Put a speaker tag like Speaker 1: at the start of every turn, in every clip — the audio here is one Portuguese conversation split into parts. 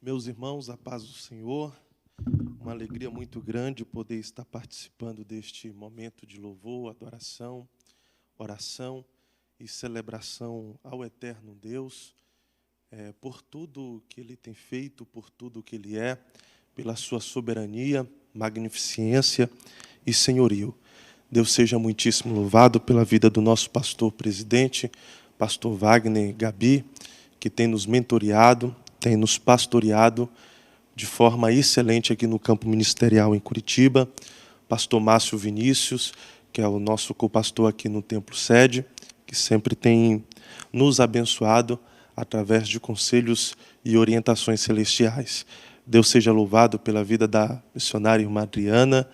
Speaker 1: Meus irmãos, a paz do Senhor, uma alegria muito grande poder estar participando deste momento de louvor, adoração, oração e celebração ao eterno Deus, por tudo que Ele tem feito, por tudo que Ele é, pela sua soberania, magnificência e senhorio. Deus seja muitíssimo louvado pela vida do nosso pastor presidente, pastor Wagner Gabi, que tem nos mentoreado, tem nos pastoreado de forma excelente aqui no campo ministerial em Curitiba, pastor Márcio Vinícius, que é o nosso copastor aqui no Templo Sede, que sempre tem nos abençoado através de conselhos e orientações celestiais. Deus seja louvado pela vida da missionária irmã Adriana,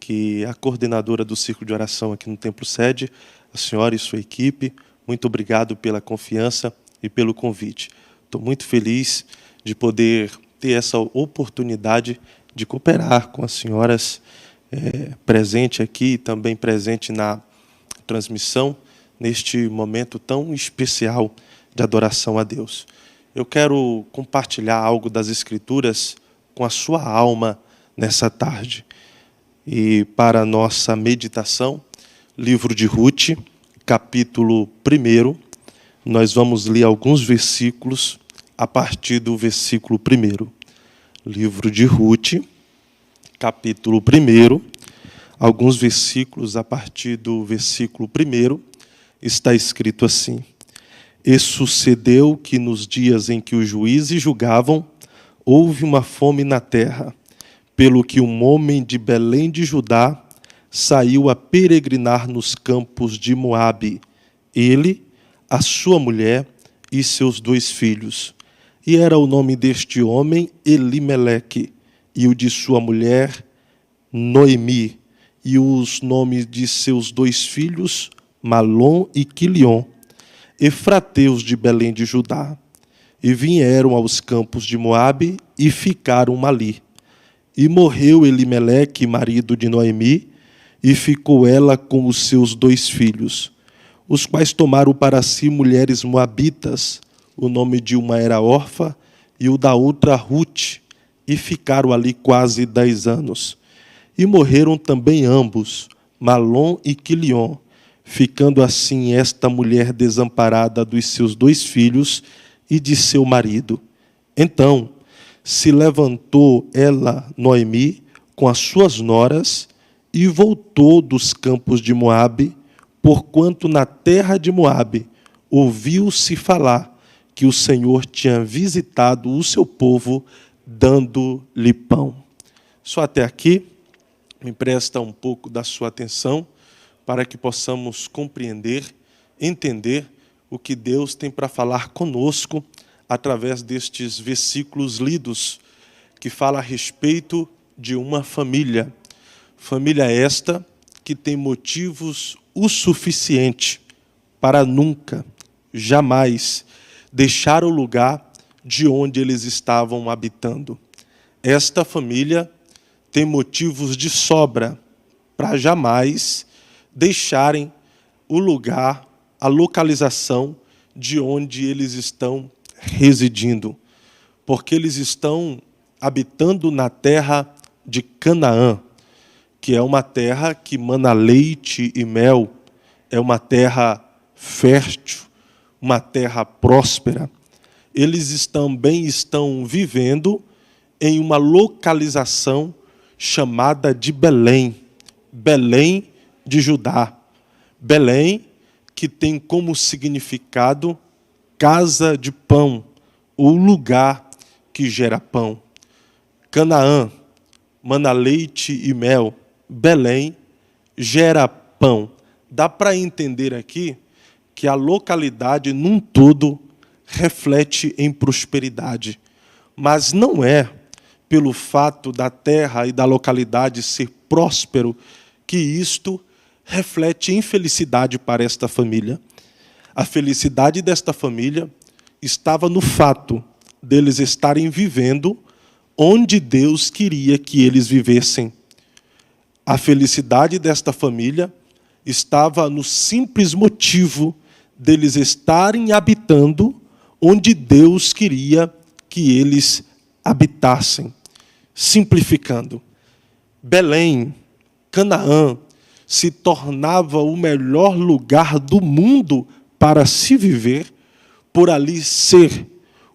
Speaker 1: que é a coordenadora do Círculo de Oração aqui no Templo Sede, a senhora e sua equipe. Muito obrigado pela confiança e pelo convite. Estou muito feliz de poder ter essa oportunidade de cooperar com as senhoras presente aqui e também presente na transmissão, neste momento tão especial de adoração a Deus. Eu quero compartilhar algo das Escrituras com a sua alma nessa tarde. E para a nossa meditação, livro de Ruth, capítulo 1, nós vamos ler alguns versículos a partir do versículo 1. Livro de Ruth, capítulo 1, alguns versículos a partir do versículo 1, está escrito assim: E sucedeu que nos dias em que os juízes julgavam, houve uma fome na terra, pelo que um homem de Belém de Judá saiu a peregrinar nos campos de Moabe, ele, a sua mulher e seus 2 filhos. E era o nome deste homem Elimeleque, e o de sua mulher Noemi, e os nomes de seus 2 filhos Malom e Quilion, efrateus de Belém de Judá. E vieram aos campos de Moabe e ficaram ali. E morreu Elimeleque, marido de Noemi, e ficou ela com os seus 2 filhos, os quais tomaram para si mulheres moabitas. O nome de uma era Orfa e o da outra Ruth, e ficaram ali quase 10 anos. E morreram também ambos, Malom e Quilion, ficando assim esta mulher desamparada dos seus 2 filhos e de seu marido. Então se levantou ela, Noemi, com as suas noras, e voltou dos campos de Moabe, porquanto na terra de Moabe ouviu-se falar que o Senhor tinha visitado o seu povo, dando-lhe pão. Só até aqui, me presta um pouco da sua atenção, para que possamos compreender, entender o que Deus tem para falar conosco, através destes versículos lidos, que fala a respeito de uma família. Família esta que tem motivos o suficiente para nunca, jamais, deixar o lugar de onde eles estavam habitando. Esta família tem motivos de sobra para jamais deixarem o lugar, a localização de onde eles estão residindo, porque eles estão habitando na terra de Canaã, que é uma terra que mana leite e mel, é uma terra fértil, uma terra próspera. Eles também estão vivendo em uma localização chamada de Belém, Belém de Judá. Belém, que tem como significado casa de pão, ou lugar que gera pão. Canaã, mana leite e mel. Belém gera pão. Dá para entender aqui que a localidade, num todo, reflete em prosperidade. Mas não é pelo fato da terra e da localidade ser próspero que isto reflete infelicidade para esta família. A felicidade desta família estava no fato deles estarem vivendo onde Deus queria que eles vivessem. A felicidade desta família estava no simples motivo deles estarem habitando onde Deus queria que eles habitassem. Simplificando, Belém, Canaã, se tornava o melhor lugar do mundo para se viver, por ali ser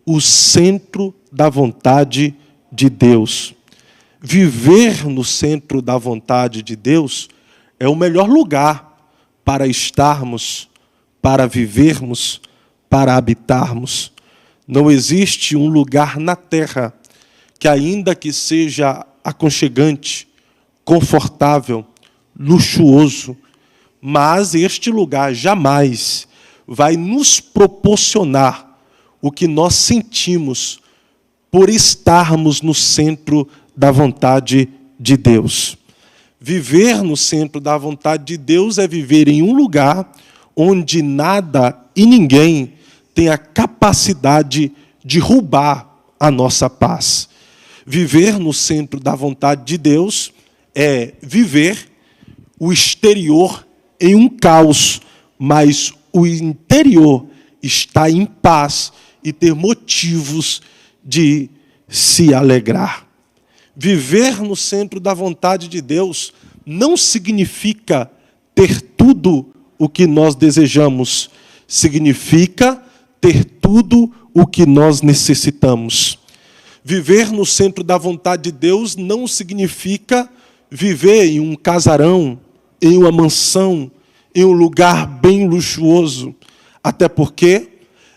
Speaker 1: o centro da vontade de Deus. Viver no centro da vontade de Deus é o melhor lugar para estarmos, para vivermos, para habitarmos. Não existe um lugar na terra que, ainda que seja aconchegante, confortável, luxuoso, mas este lugar jamais vai nos proporcionar o que nós sentimos por estarmos no centro da vontade de Deus. Viver no centro da vontade de Deus é viver em um lugar onde nada e ninguém tem a capacidade de roubar a nossa paz. Viver no centro da vontade de Deus é viver o exterior em um caos, mas o interior está em paz e ter motivos de se alegrar. Viver no centro da vontade de Deus não significa ter tudo o que nós desejamos, significa ter tudo o que nós necessitamos. Viver no centro da vontade de Deus não significa viver em um casarão, em uma mansão, em um lugar bem luxuoso. Até porque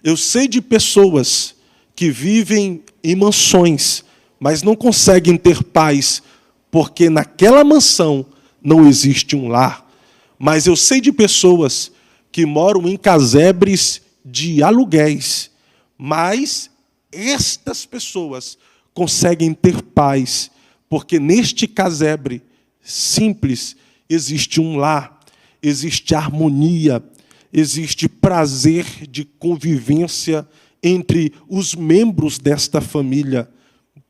Speaker 1: eu sei de pessoas que vivem em mansões, mas não conseguem ter paz, porque naquela mansão não existe um lar. Mas eu sei de pessoas que moram em casebres de aluguéis, mas estas pessoas conseguem ter paz, porque neste casebre simples existe um lar, existe harmonia, existe prazer de convivência entre os membros desta família.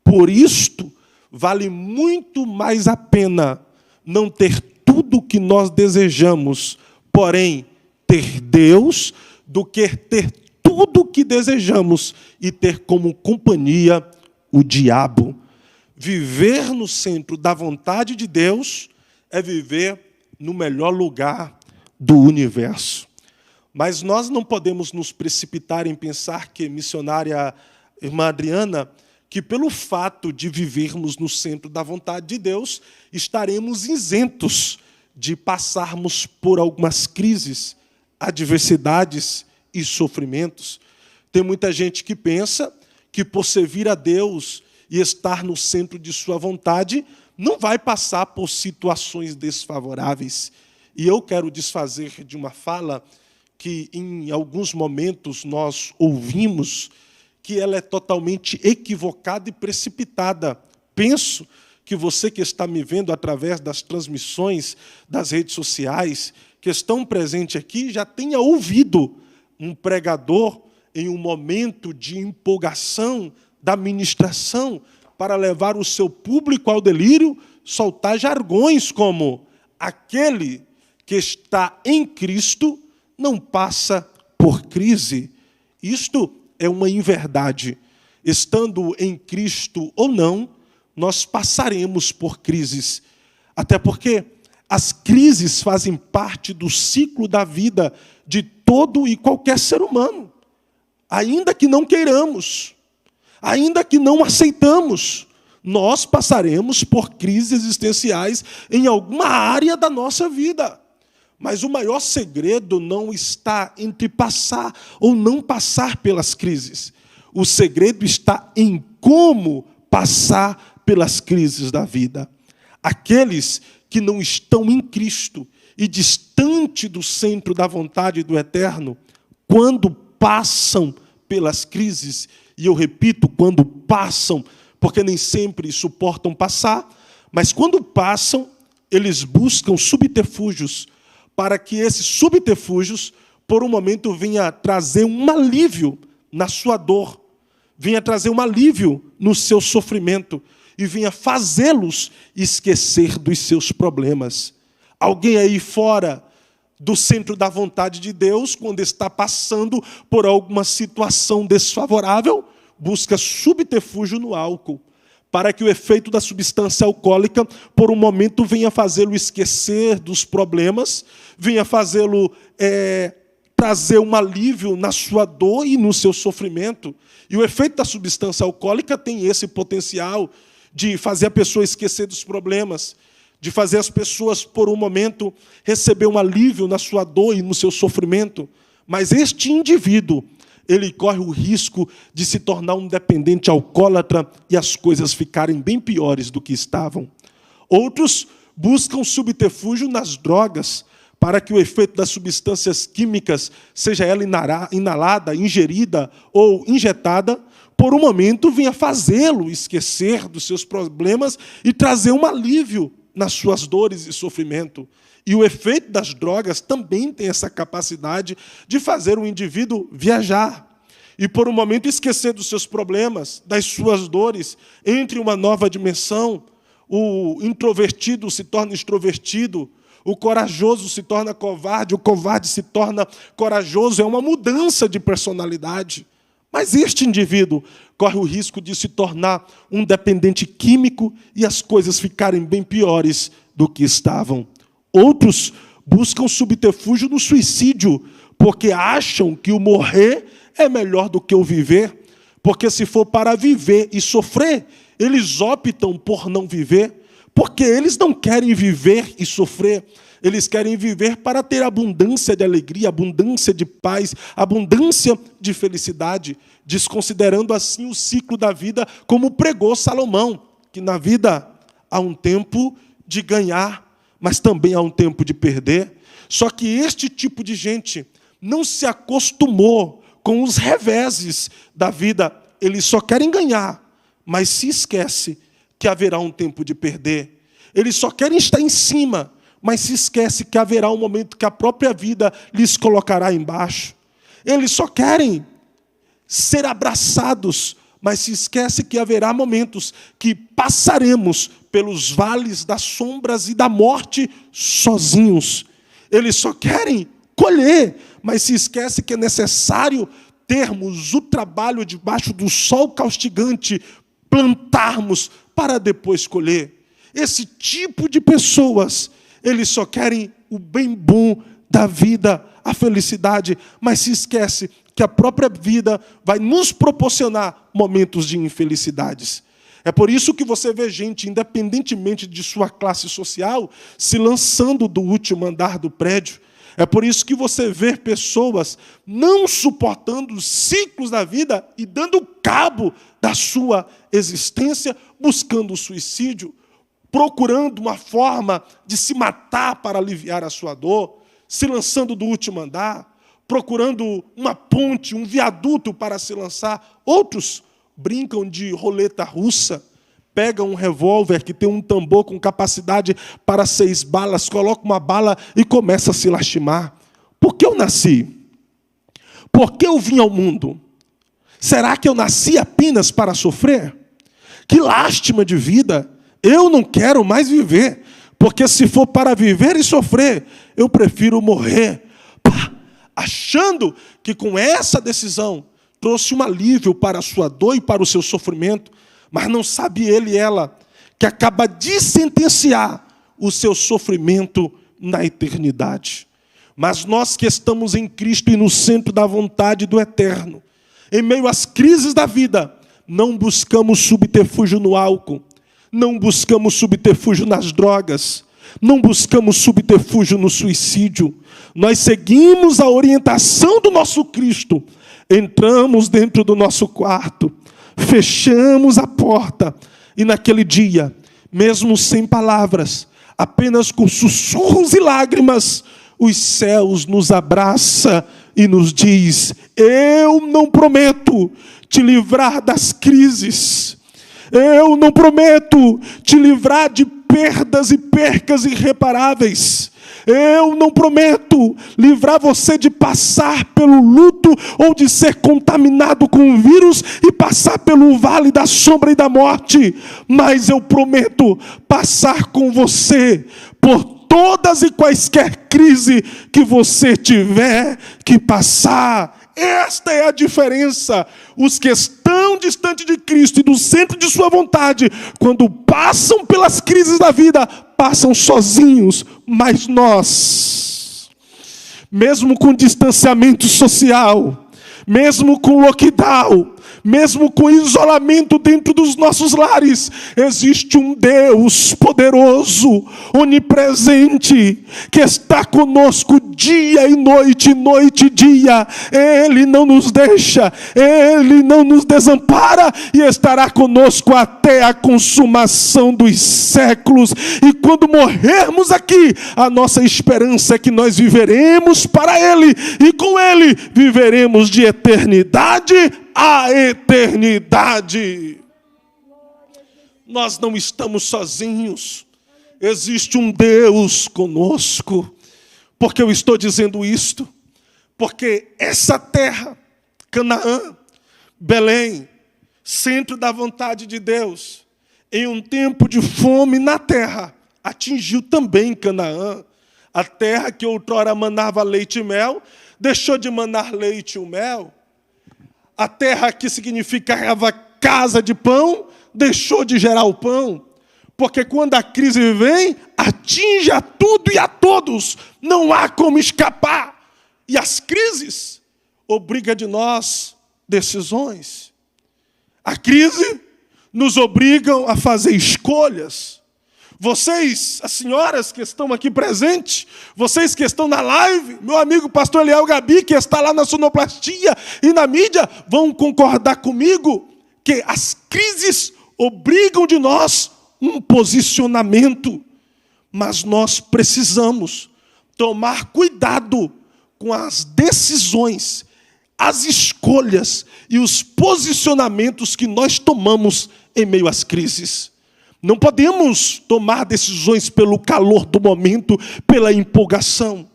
Speaker 1: Por isto, vale muito mais a pena não ter tudo o que nós desejamos, porém, ter Deus, do que ter tudo o que desejamos e ter como companhia o diabo. Viver no centro da vontade de Deus é viver no melhor lugar do universo. Mas nós não podemos nos precipitar em pensar que, missionária irmã Adriana, que pelo fato de vivermos no centro da vontade de Deus, estaremos isentos de passarmos por algumas crises, adversidades e sofrimentos. Tem muita gente que pensa que, por servir a Deus e estar no centro de sua vontade, não vai passar por situações desfavoráveis. E eu quero desfazer de uma fala que, em alguns momentos, nós ouvimos, que ela é totalmente equivocada e precipitada. Penso que você que está me vendo através das transmissões das redes sociais, que estão presentes aqui, já tenha ouvido um pregador, em um momento de empolgação da ministração, para levar o seu público ao delírio, soltar jargões como: aquele que está em Cristo não passa por crise. Isto é uma inverdade. Estando em Cristo ou não, nós passaremos por crises. Até porque as crises fazem parte do ciclo da vida de todo e qualquer ser humano. Ainda que não queiramos, ainda que não aceitamos, nós passaremos por crises existenciais em alguma área da nossa vida. Mas o maior segredo não está entre passar ou não passar pelas crises. O segredo está em como passar pelas crises da vida. Aqueles que não estão em Cristo e distante do centro da vontade do Eterno, quando passam pelas crises, e eu repito, quando passam, porque nem sempre suportam passar, mas quando passam, eles buscam subterfúgios, para que esses subterfúgios, por um momento, venha trazer um alívio na sua dor, venha trazer um alívio no seu sofrimento, e venha fazê-los esquecer dos seus problemas. Alguém aí fora do centro da vontade de Deus, quando está passando por alguma situação desfavorável, busca subterfúgio no álcool, para que o efeito da substância alcoólica, por um momento, venha fazê-lo esquecer dos problemas, venha fazê-lo trazer um alívio na sua dor e no seu sofrimento. E o efeito da substância alcoólica tem esse potencial de fazer a pessoa esquecer dos problemas, de fazer as pessoas, por um momento, receber um alívio na sua dor e no seu sofrimento. Mas este indivíduo, ele corre o risco de se tornar um dependente alcoólatra e as coisas ficarem bem piores do que estavam. Outros buscam subterfúgio nas drogas, para que o efeito das substâncias químicas, seja ela inalada, ingerida ou injetada, por um momento venha fazê-lo esquecer dos seus problemas e trazer um alívio nas suas dores e sofrimento. E o efeito das drogas também tem essa capacidade de fazer o indivíduo viajar e, por um momento, esquecer dos seus problemas, das suas dores, entre uma nova dimensão. O introvertido se torna extrovertido, o corajoso se torna covarde, o covarde se torna corajoso. É uma mudança de personalidade. Mas este indivíduo corre o risco de se tornar um dependente químico e as coisas ficarem bem piores do que estavam. Outros buscam subterfúgio no suicídio, porque acham que o morrer é melhor do que o viver, porque se for para viver e sofrer, eles optam por não viver, porque eles não querem viver e sofrer, eles querem viver para ter abundância de alegria, abundância de paz, abundância de felicidade, desconsiderando assim o ciclo da vida, como pregou Salomão, que na vida há um tempo de ganhar, mas também há um tempo de perder. Só que este tipo de gente não se acostumou com os reveses da vida. Eles só querem ganhar, mas se esquece que haverá um tempo de perder. Eles só querem estar em cima, mas se esquece que haverá um momento que a própria vida lhes colocará embaixo. Eles só querem ser abraçados, mas se esquece que haverá momentos que passaremos pelos vales das sombras e da morte sozinhos. Eles só querem colher, mas se esquece que é necessário termos o trabalho debaixo do sol caustigante, plantarmos para depois colher. Esse tipo de pessoas, eles só querem o bem bom da vida, a felicidade, mas se esquece que a própria vida vai nos proporcionar momentos de infelicidades. É por isso que você vê gente, independentemente de sua classe social, se lançando do último andar do prédio. É por isso que você vê pessoas não suportando os ciclos da vida e dando cabo da sua existência, buscando o suicídio, procurando uma forma de se matar para aliviar a sua dor, se lançando do último andar, procurando uma ponte, um viaduto para se lançar. Outros brincam de roleta russa, pegam um revólver que tem um tambor com capacidade para 6 balas, coloca uma bala e começa a se lastimar. Por que eu nasci? Por que eu vim ao mundo? Será que eu nasci apenas para sofrer? Que lástima de vida! Eu não quero mais viver, porque se for para viver e sofrer, eu prefiro morrer. Achando que com essa decisão trouxe um alívio para a sua dor e para o seu sofrimento, mas não sabe ele e ela que acaba de sentenciar o seu sofrimento na eternidade. Mas nós que estamos em Cristo e no centro da vontade do Eterno, em meio às crises da vida, não buscamos subterfúgio no álcool, não buscamos subterfúgio nas drogas, não buscamos subterfúgio no suicídio. Nós seguimos a orientação do nosso Cristo. Entramos dentro do nosso quarto, fechamos a porta e naquele dia, mesmo sem palavras, apenas com sussurros e lágrimas, os céus nos abraçam e nos diz: eu não prometo te livrar das crises, eu não prometo te livrar de perdas e percas irreparáveis. Eu não prometo livrar você de passar pelo luto ou de ser contaminado com o vírus e passar pelo vale da sombra e da morte. Mas eu prometo passar com você por todas e quaisquer crises que você tiver que passar Esta é a diferença. Os que estão distante de Cristo e do centro de sua vontade, quando passam pelas crises da vida, passam sozinhos. Mas nós, mesmo com distanciamento social, mesmo com lockdown, mesmo com isolamento dentro dos nossos lares, existe um Deus poderoso, onipresente, que está conosco dia e noite e dia. Ele não nos deixa, Ele não nos desampara e estará conosco até a consumação dos séculos. E quando morrermos aqui, a nossa esperança é que nós viveremos para Ele e com Ele viveremos de eternidade a eternidade. Nós não estamos sozinhos. Existe um Deus conosco. Por que eu estou dizendo isto? Porque essa terra, Canaã, Belém, centro da vontade de Deus, em um tempo de fome na terra, atingiu também Canaã. A terra que outrora manava leite e mel, deixou de manar leite e mel. A terra que significava casa de pão, deixou de gerar o pão. Porque quando a crise vem, atinge a tudo e a todos. Não há como escapar. E as crises obrigam de nós decisões. A crise nos obrigam a fazer escolhas. Vocês, as senhoras que estão aqui presentes, vocês que estão na live, meu amigo pastor Eliel Gabi, que está lá na sonoplastia e na mídia, vão concordar comigo que as crises obrigam de nós um posicionamento. Mas nós precisamos tomar cuidado com as decisões, as escolhas e os posicionamentos que nós tomamos em meio às crises. Não podemos tomar decisões pelo calor do momento, pela empolgação.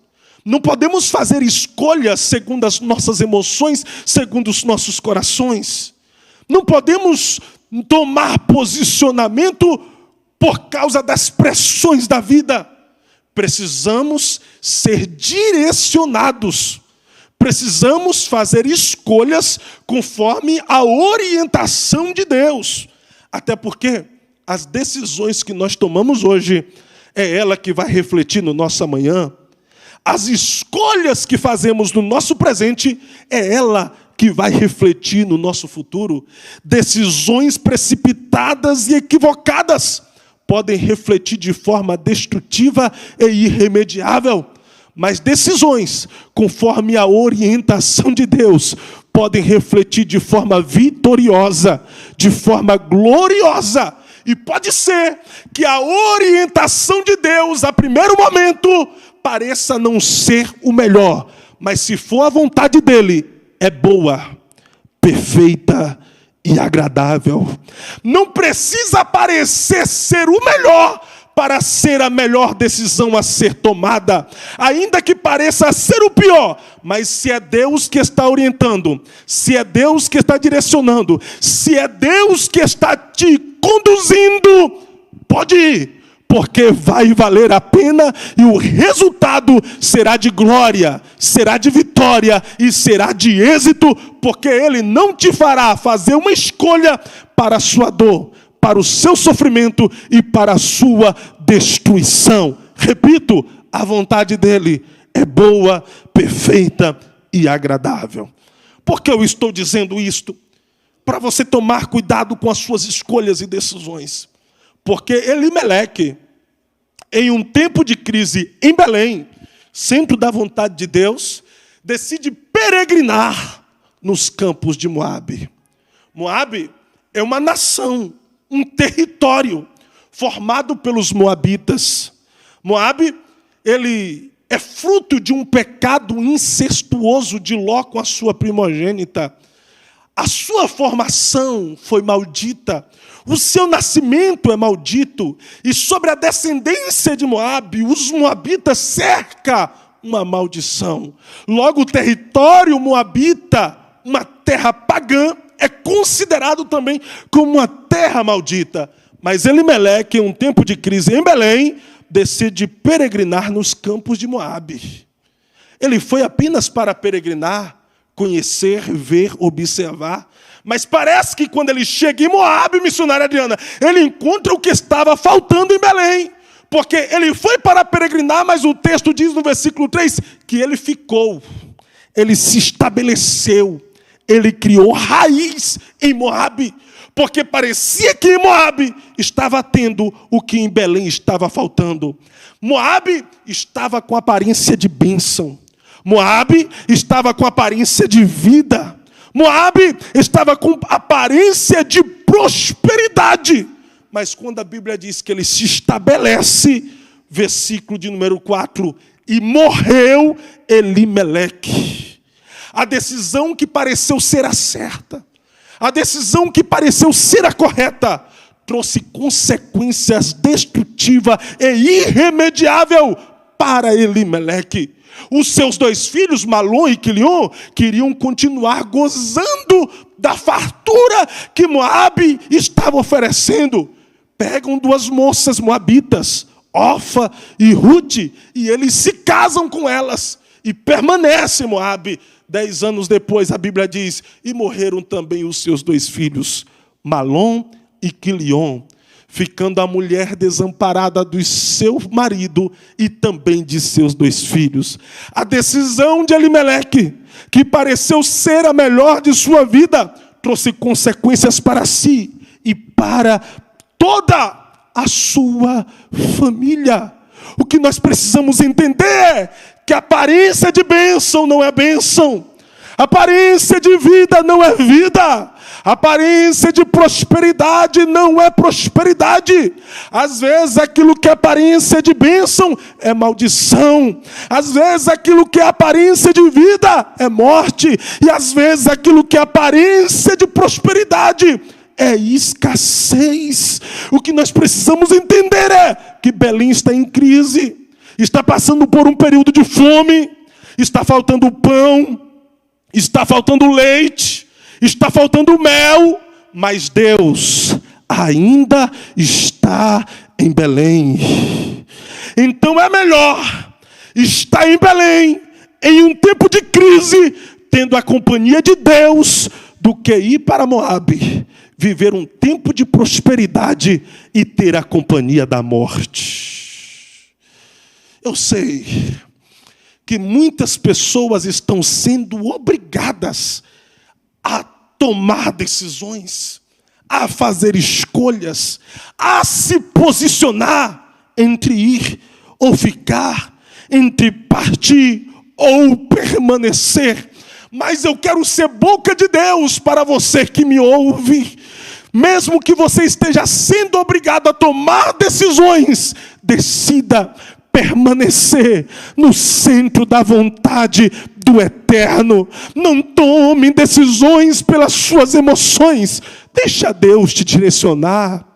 Speaker 1: Não podemos fazer escolhas segundo as nossas emoções, segundo os nossos corações. Não podemos tomar posicionamento por causa das pressões da vida. Precisamos ser direcionados. Precisamos fazer escolhas conforme a orientação de Deus. Até porque as decisões que nós tomamos hoje, é ela que vai refletir no nosso amanhã. As escolhas que fazemos no nosso presente, é ela que vai refletir no nosso futuro. Decisões precipitadas e equivocadas podem refletir de forma destrutiva e irremediável. Mas decisões, conforme a orientação de Deus, podem refletir de forma vitoriosa, de forma gloriosa. E pode ser que a orientação de Deus, a primeiro momento, pareça não ser o melhor. Mas se for a vontade dele, é boa, perfeita e agradável. Não precisa parecer ser o melhor para ser a melhor decisão a ser tomada, ainda que pareça ser o pior, mas se é Deus que está orientando, se é Deus que está direcionando, se é Deus que está te conduzindo, pode ir, porque vai valer a pena e o resultado será de glória, será de vitória e será de êxito, porque Ele não te fará fazer uma escolha para a sua dor, para o seu sofrimento e para a sua destruição. Repito, a vontade dele é boa, perfeita e agradável. Por que eu estou dizendo isto? Para você tomar cuidado com as suas escolhas e decisões. Porque Elimeleque, em um tempo de crise em Belém, centro da vontade de Deus, decide peregrinar nos campos de Moabe. Moabe é uma nação, um território formado pelos moabitas. Moabe, ele é fruto de um pecado incestuoso de Ló com a sua primogênita. A sua formação foi maldita, o seu nascimento é maldito, e sobre a descendência de Moabe, os moabitas cercam uma maldição. Logo, o território moabita, uma terra pagã, é considerado também como uma terra maldita. Mas Elimeleque, em um tempo de crise em Belém, decide peregrinar nos campos de Moabe. Ele foi apenas para peregrinar, conhecer, ver, observar. Mas parece que quando ele chega em Moabe, missionária Adriana, ele encontra o que estava faltando em Belém. Porque ele foi para peregrinar, mas o texto diz no versículo 3 que ele ficou, ele se estabeleceu, ele criou raiz em Moabe. Porque parecia que em Moabe estava tendo o que em Belém estava faltando. Moabe estava com aparência de bênção. Moabe estava com aparência de vida. Moabe estava com aparência de prosperidade. Mas quando a Bíblia diz que ele se estabelece, versículo de número 4, e morreu Elimeleque. A decisão que pareceu ser a certa, a decisão que pareceu ser a correta, trouxe consequências destrutivas e irremediáveis para Elimeleque. Os seus 2 filhos, Malom e Quilion, queriam continuar gozando da fartura que Moabe estava oferecendo. Pegam 2 moças moabitas, Orfa e Ruth, e eles se casam com elas. E permanece em Moabe. 10 anos depois, a Bíblia diz, e morreram também os seus 2 filhos, Malom e Quilion, ficando a mulher desamparada do seu marido e também de seus 2 filhos. A decisão de Elimeleque, que pareceu ser a melhor de sua vida, trouxe consequências para si e para toda a sua família. O que nós precisamos entender é que a aparência de bênção não é bênção. A aparência de vida não é vida. A aparência de prosperidade não é prosperidade. Às vezes aquilo que é aparência de bênção é maldição. Às vezes aquilo que é aparência de vida é morte. E às vezes aquilo que é aparência de prosperidade é escassez. O que nós precisamos entender é que Belém está em crise. Está passando por um período de fome. Está faltando pão. Está faltando leite. Está faltando mel, mas Deus ainda está em Belém. Então é melhor estar em Belém, em um tempo de crise, tendo a companhia de Deus, do que ir para Moabe, viver um tempo de prosperidade e ter a companhia da morte. Eu sei que muitas pessoas estão sendo obrigadas a tomar decisões, a fazer escolhas, a se posicionar entre ir ou ficar, entre partir ou permanecer. Mas eu quero ser boca de Deus para você que me ouve. Mesmo que você esteja sendo obrigado a tomar decisões, decida permanecer no centro da vontade do Eterno. Não tome decisões pelas suas emoções. Deixa Deus te direcionar.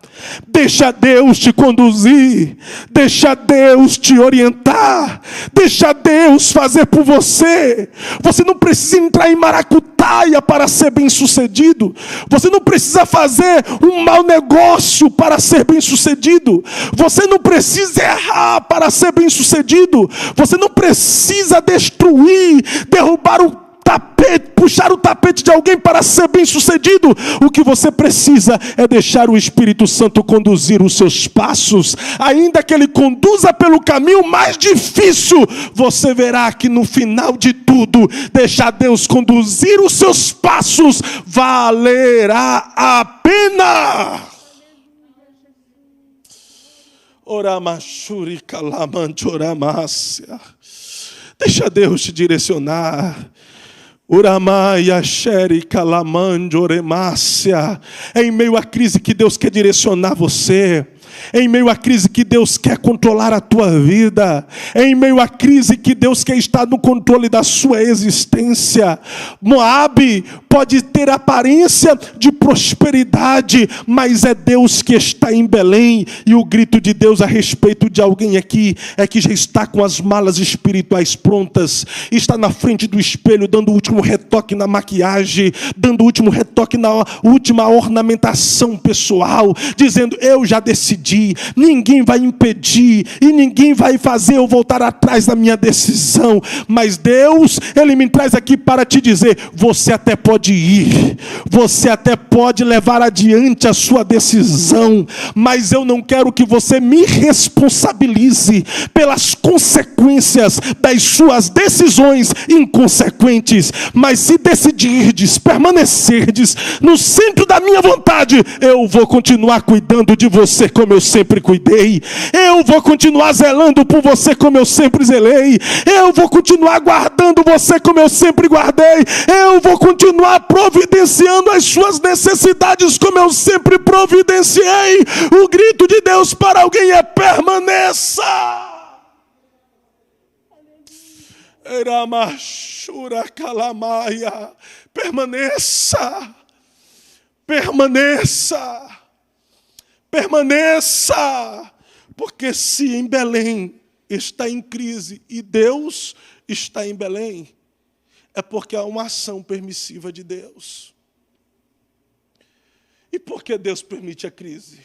Speaker 1: Deixa Deus te conduzir. Deixa Deus te orientar. Deixa Deus fazer por você. Você não precisa entrar em maracutaia para ser bem sucedido. Você não precisa fazer um mau negócio para ser bem sucedido. Você não precisa errar para ser bem sucedido. Você não precisa destruir, derrubar o tapete, puxar o tapete de alguém para ser bem sucedido. O que você precisa é deixar o Espírito Santo conduzir os seus passos. Ainda que ele conduza pelo caminho mais difícil, você verá que no final de tudo, deixar Deus conduzir os seus passos valerá a pena. Oramachuri calamante oramácia. Deixa Deus te direcionar. Uramaia xeri calamande oremácia. É em meio à crise que Deus quer direcionar você. É em meio à crise que Deus quer controlar a tua vida. É em meio à crise que Deus quer estar no controle da sua existência. Moabe pode ter aparência de prosperidade, mas é Deus que está em Belém. E o grito de Deus a respeito de alguém aqui é que já está com as malas espirituais prontas, está na frente do espelho dando o último retoque na maquiagem, dando o último retoque na última ornamentação pessoal, dizendo: eu já decidi decidir, ninguém vai impedir e ninguém vai fazer eu voltar atrás da minha decisão. Mas Deus, Ele me traz aqui para te dizer: você até pode ir, você até pode levar adiante a sua decisão, mas eu não quero que você me responsabilize pelas consequências das suas decisões inconsequentes. Mas se decidirdes permanecerdes no centro da minha vontade, eu vou continuar cuidando de você como eu sempre cuidei, eu vou continuar zelando por você como eu sempre zelei, eu vou continuar guardando você como eu sempre guardei, eu vou continuar providenciando as suas necessidades como eu sempre providenciei. O grito de Deus para alguém é: permaneça. Permaneça, permaneça, permaneça, porque se em Belém está em crise e Deus está em Belém, é porque há uma ação permissiva de Deus. E por que Deus permite a crise?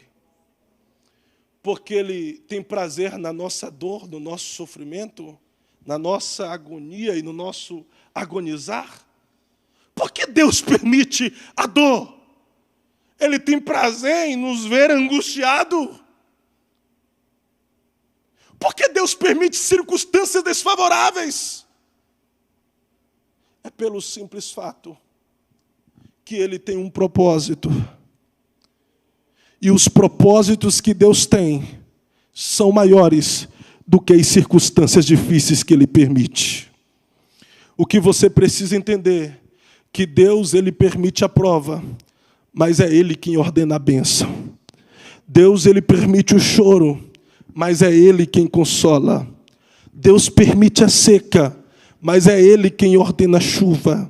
Speaker 1: Porque Ele tem prazer na nossa dor, no nosso sofrimento, na nossa agonia e no nosso agonizar? Por que Deus permite a dor? Ele tem prazer em nos ver angustiados? Por que Deus permite circunstâncias desfavoráveis? É pelo simples fato que Ele tem um propósito. E os propósitos que Deus tem são maiores do que as circunstâncias difíceis que Ele permite. O que você precisa entender, que Deus, Ele permite a prova, mas é Ele quem ordena a bênção. Deus, Ele permite o choro, mas é Ele quem consola. Deus permite a seca, mas é Ele quem ordena a chuva.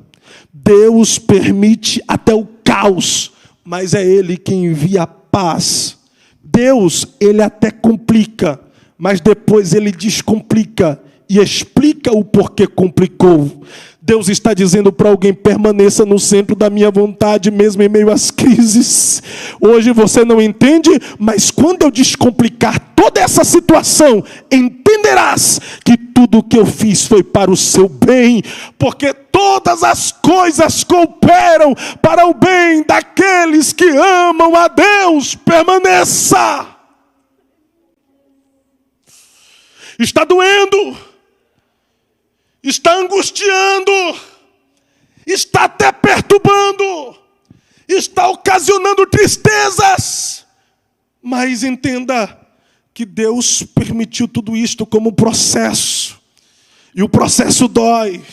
Speaker 1: Deus permite até o caos, mas é Ele quem envia a paz. Deus, Ele até complica, mas depois Ele descomplica e explica o porquê complicou. Deus está dizendo para alguém: permaneça no centro da minha vontade, mesmo em meio às crises. Hoje você não entende, mas quando eu descomplicar toda essa situação, entenderás que tudo o que eu fiz foi para o seu bem, porque todas as coisas cooperam para o bem daqueles que amam a Deus. Permaneça. Está doendo, está angustiando, está até perturbando, está ocasionando tristezas, mas entenda que Deus permitiu tudo isto como processo, e o processo dói,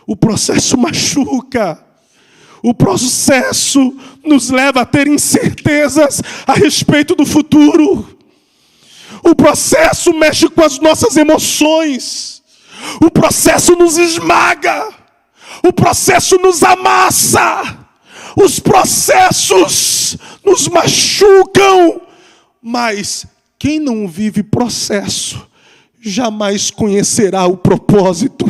Speaker 1: o processo machuca, o processo nos leva a ter incertezas a respeito do futuro, o processo mexe com as nossas emoções, o processo nos esmaga, o processo nos amassa, os processos nos machucam, mas quem não vive processo jamais conhecerá o propósito.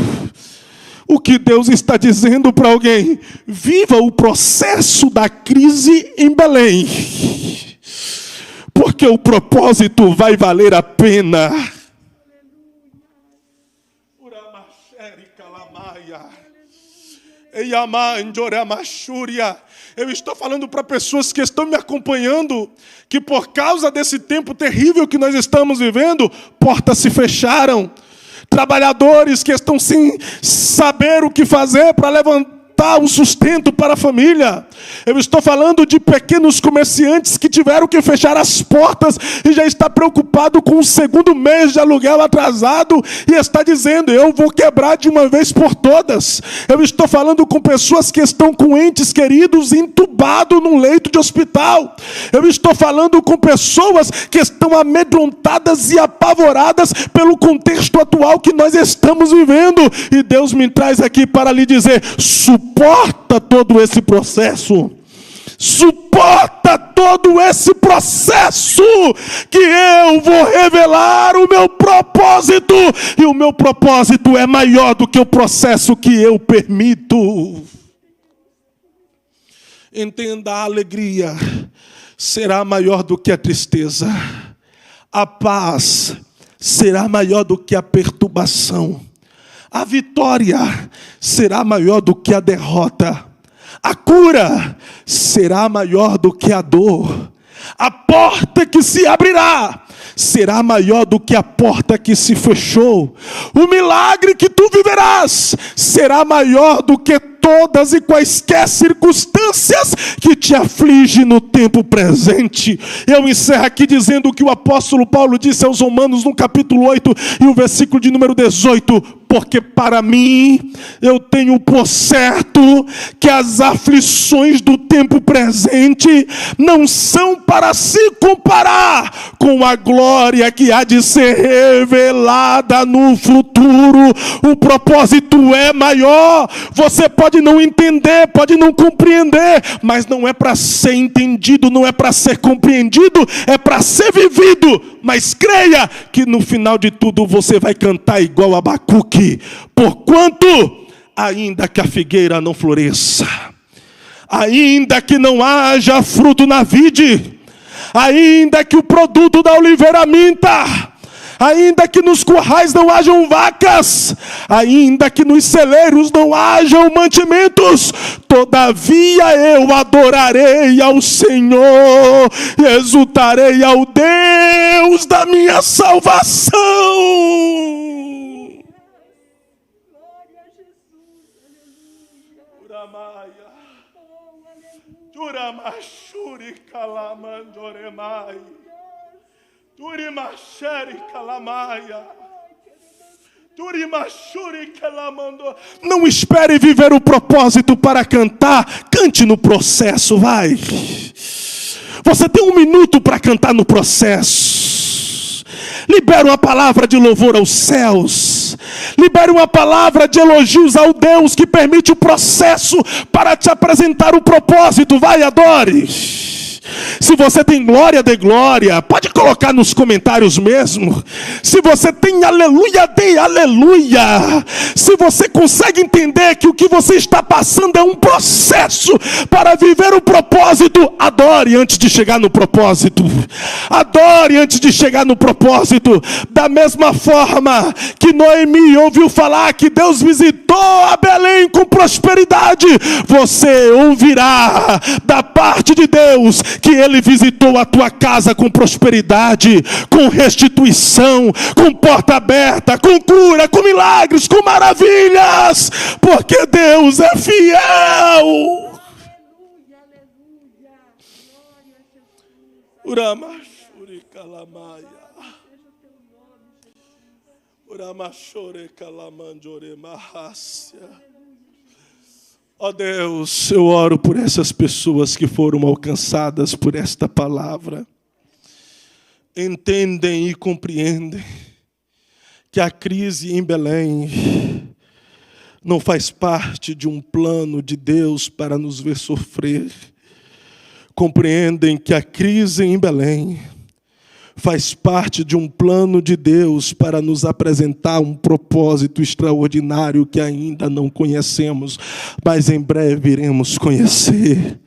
Speaker 1: O que Deus está dizendo para alguém: viva o processo da crise em Belém, porque o propósito vai valer a pena. Eu estou falando para pessoas que estão me acompanhando, que por causa desse tempo terrível que nós estamos vivendo, portas se fecharam, trabalhadores que estão sem saber o que fazer para levantar o sustento para a família. Eu estou falando de pequenos comerciantes que tiveram que fechar as portas e já está preocupado com o segundo mês de aluguel atrasado e está dizendo: eu vou quebrar de uma vez por todas. Eu estou falando com pessoas que estão com entes queridos entubados num leito de hospital. Eu estou falando com pessoas que estão amedrontadas e apavoradas pelo contexto atual que nós estamos vivendo, e Deus me traz aqui para lhe dizer: suporta todo esse processo. Suporta todo esse processo, que eu vou revelar o meu propósito, e o meu propósito é maior do que o processo que eu permito. Entenda, a alegria será maior do que a tristeza. A paz será maior do que a perturbação. A vitória será maior do que a derrota. A cura será maior do que a dor. A porta que se abrirá será maior do que a porta que se fechou. O milagre que tu viverás será maior do que todas e quaisquer circunstâncias que te afligem no tempo presente. Eu encerro aqui dizendo o que o apóstolo Paulo disse aos Romanos no capítulo 8 e o versículo de número 18. Porque para mim, eu tenho por certo que as aflições do tempo presente não são para se comparar com a glória que há de ser revelada no futuro. O propósito é maior. Você pode não entender, pode não compreender, mas não é para ser entendido, não é para ser compreendido, é para ser vivido. Mas creia que no final de tudo você vai cantar igual Abacuque. Porquanto, ainda que a figueira não floresça, ainda que não haja fruto na vide, ainda que o produto da oliveira minta, ainda que nos currais não hajam vacas, ainda que nos celeiros não hajam mantimentos, todavia eu adorarei ao Senhor, e exultarei ao Deus da minha salvação.
Speaker 2: Glória a Jesus, aleluia.
Speaker 1: Uramashuri kalamandoremai. Turimasheri kalamaya. Turimashuri kalamando. Não espere viver o propósito para cantar. Cante no processo, vai. Você tem 1 minuto para cantar no processo. Libere uma palavra de louvor aos céus. Libere uma palavra de elogios ao Deus que permite o processo para te apresentar o propósito. Vai, adore. Se você tem glória, dê glória. Pode colocar nos comentários mesmo. Se você tem aleluia, dê aleluia. Se você consegue entender que o que você está passando é um processo para viver o propósito, adore antes de chegar no propósito. Adore antes de chegar no propósito. Da mesma forma que Noemi ouviu falar que Deus visitou a Belém com prosperidade, você ouvirá da parte de Deus que Ele visitou a tua casa com prosperidade, com restituição, com porta aberta, com cura, com milagres, com maravilhas, porque Deus é fiel.
Speaker 2: Aleluia, aleluia. Glória a Jesus.
Speaker 1: Uramashuri kalamaya.
Speaker 2: Seja o teu nome, Jesus.
Speaker 1: Uramashore kalamandore mahasia. Ó Deus, eu oro por essas pessoas que foram alcançadas por esta palavra. Entendem e compreendem que a crise em Belém não faz parte de um plano de Deus para nos ver sofrer. Compreendem que a crise em Belém faz parte de um plano de Deus para nos apresentar um propósito extraordinário que ainda não conhecemos, mas em breve iremos conhecer.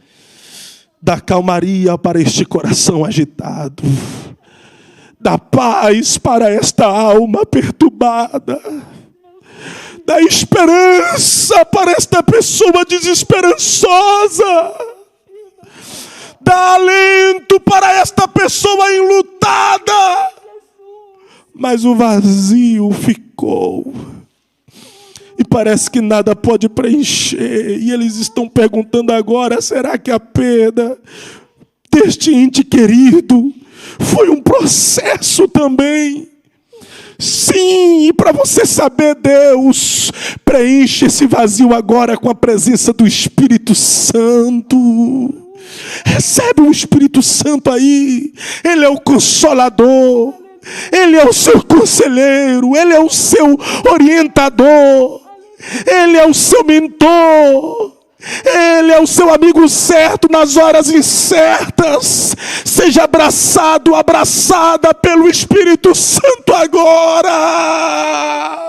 Speaker 1: Dá calmaria para este coração agitado. Dá paz para esta alma perturbada. Dá esperança para esta pessoa desesperançosa. Dá alento para esta pessoa enlutada. Mas o vazio ficou. E parece que nada pode preencher. E eles estão perguntando agora, será que a perda deste ente querido foi um processo também? Sim, e para você saber, Deus preenche esse vazio agora com a presença do Espírito Santo. Recebe o Espírito Santo aí. Ele é o Consolador. Ele é o seu conselheiro. Ele é o seu orientador. Ele é o seu mentor. Ele é o seu amigo certo nas horas incertas. Seja abraçado, abraçada pelo Espírito Santo agora.